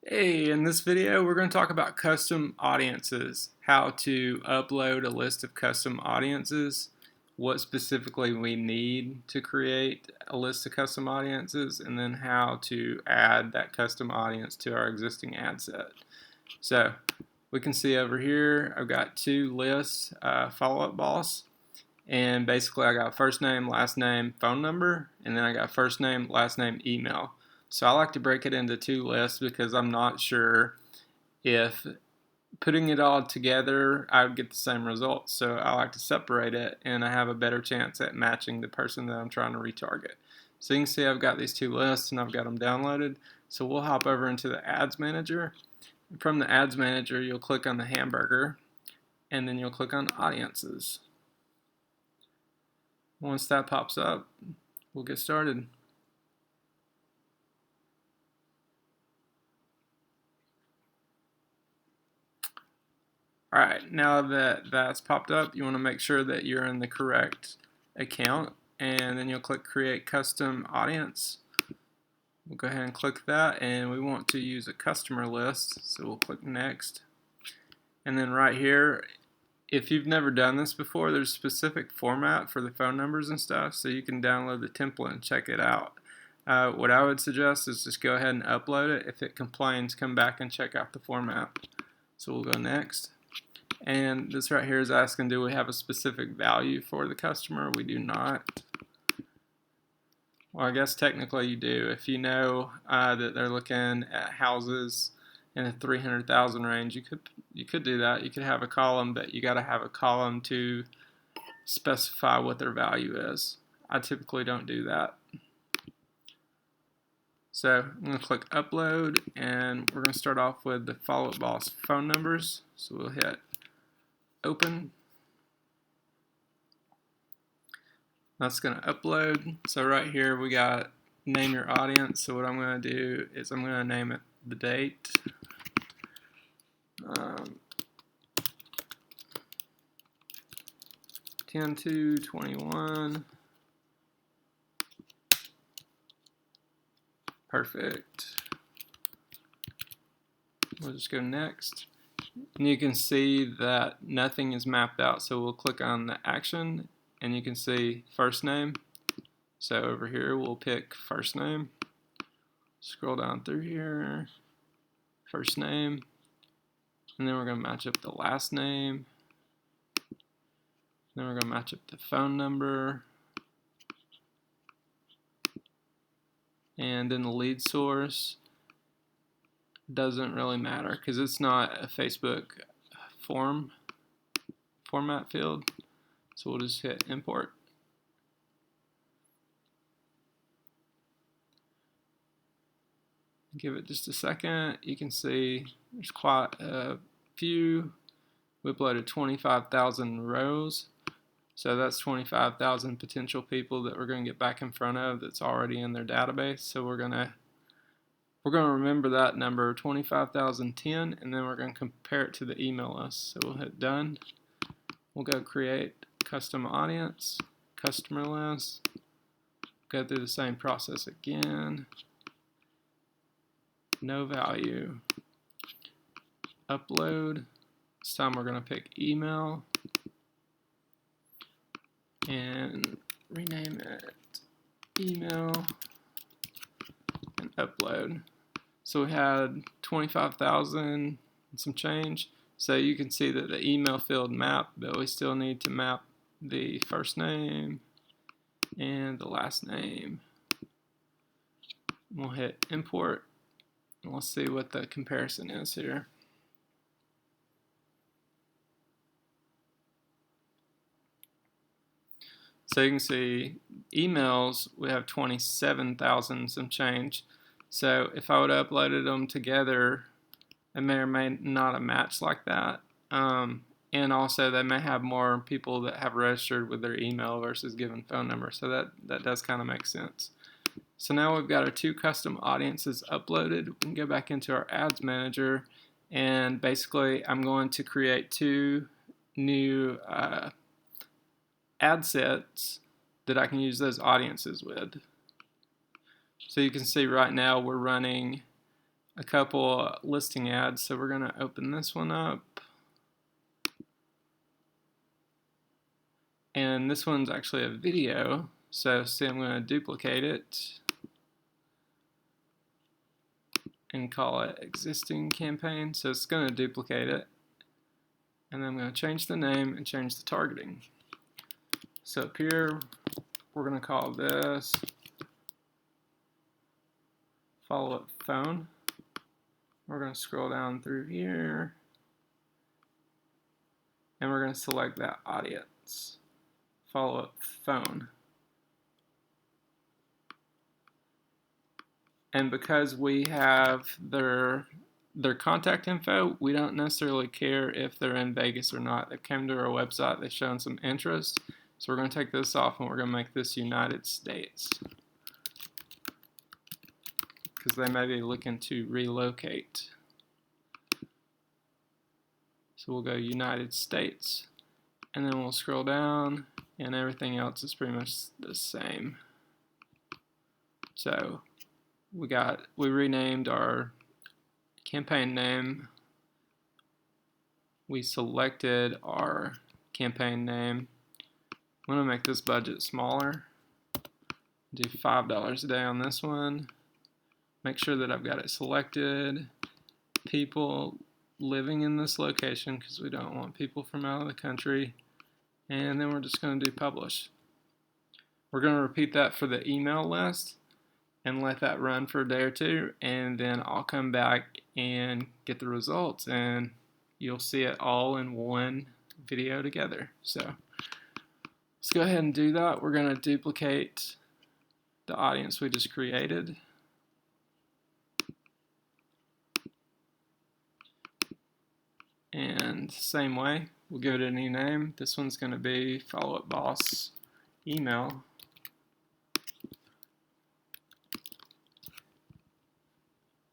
Hey, in this video we're going to talk about custom audiences, how to upload a list of custom audiences, what specifically we need to create a list of custom audiences, and then how to add that custom audience to our existing ad set. So we can see over here I've got two lists, follow-up boss, and basically I got first name, last name, phone number, and then I got first name, last name, email. So I like to break it into two lists because I'm not sure if putting it all together I would get the same results. So I like to separate it and I have a better chance at matching the person that I'm trying to retarget. So you can see I've got these two lists and I've got them downloaded. So we'll hop over into the ads manager. From the ads manager you'll click on the hamburger and then you'll click on audiences. Once that pops up, we'll get started. Alright, now that that's popped up, you want to make sure that you're in the correct account, and then you'll click Create Custom Audience. We'll go ahead and click that, and we want to use a customer list, so we'll click Next. And then right here, if you've never done this before, there's a specific format for the phone numbers and stuff, so you can download the template and check it out. What I would suggest is just go ahead and upload it. If it complains, come back and check out the format. So we'll go Next. And this right here is asking, do we have a specific value for the customer? We do not. Well, I guess technically you do. If you know that they're looking at houses in the 300,000 range, you could do that. You could have a column, but you got to have a column to specify what their value is. I typically don't do that. So I'm going to click Upload, and we're going to start off with the Follow-Up Boss phone numbers. So we'll hit Open. That's going to upload. So right here we got name your audience. So what I'm going to do is I'm going to name it the date. 10/2/21. Perfect. We'll just go next. And you can see that nothing is mapped out, so we'll click on the action and you can see first name. So over here we'll pick first name. Scroll down through here, first name, and then we're going to match up the last name. Then we're going to match up the phone number, and then the lead source doesn't really matter because it's not a Facebook format field. So we'll just hit import. Give it just a second. You can see there's quite a few. We uploaded 25,000 rows. So that's 25,000 potential people that we're going to get back in front of that's already in their database. So we're going to remember that number 25,010, and then we're going to compare it to the email list. So we'll hit done. We'll go create custom audience, customer list, go through the same process again. No value. Upload. This time we're going to pick email and rename it email and upload. So we had 25,000 and some change. So you can see that the email field mapped, but we still need to map the first name and the last name. We'll hit import and we'll see what the comparison is here. So you can see emails, we have 27,000 some change. So if I would have uploaded them together, it may or may not have matched like that. And also they may have more people that have registered with their email versus given phone number. So that does kind of make sense. So now we've got our two custom audiences uploaded. We can go back into our ads manager, and basically I'm going to create two new ad sets that I can use those audiences with. So you can see right now we're running a couple listing ads. So we're going to open this one up. And this one's actually a video. So see, I'm going to duplicate it and call it existing campaign. So it's going to duplicate it. And then I'm going to change the name and change the targeting. So up here, we're going to call this follow-up phone. We're going to scroll down through here. And we're going to select that audience, follow-up phone. And because we have their contact info, we don't necessarily care if they're in Vegas or not. They came to our website, they've shown some interest. So we're going to take this off and we're going to make this United States, because they may be looking to relocate. So we'll go United States, and then we'll scroll down, and everything else is pretty much the same. So we renamed our campaign name. We selected our campaign name. I'm going to make this budget smaller. Do $5 a day on this one. Make sure that I've got it selected. People living in this location, because we don't want people from out of the country. And then we're just going to do publish. We're going to repeat that for the email list and let that run for a day or two, and then I'll come back and get the results, and you'll see it all in one video together. So let's go ahead and do that. We're going to duplicate the audience we just created. And same way, we'll give it a new name. This one's going to be Follow-Up Boss Email.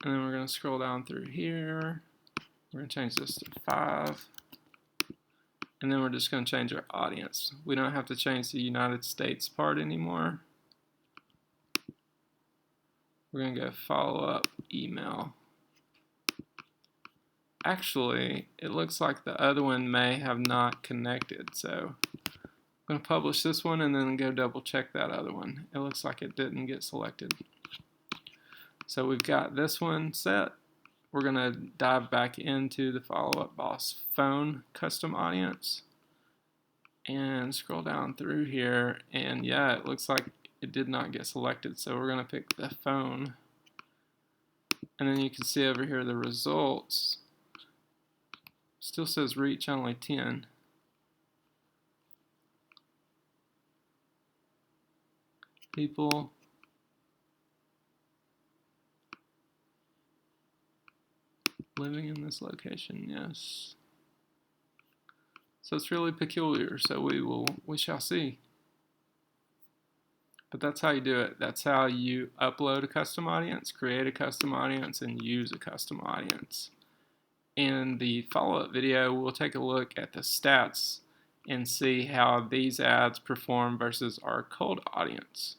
And then we're going to scroll down through here. We're going to change this to 5. And then we're just going to change our audience. We don't have to change the United States part anymore. We're going to go follow-up email. Actually, it looks like the other one may have not connected. So I'm going to publish this one and then go double check that other one. It looks like it didn't get selected. So we've got this one set. We're going to dive back into the Follow-Up Boss phone custom audience and scroll down through here, and yeah, it looks like it did not get selected, so we're going to pick the phone. And then you can see over here the results still says reach only 10. People living in this location, yes. So it's really peculiar, so we shall see. But that's how you do it. That's how you upload a custom audience, create a custom audience, and use a custom audience. In the follow-up video, we'll take a look at the stats and see how these ads perform versus our cold audience.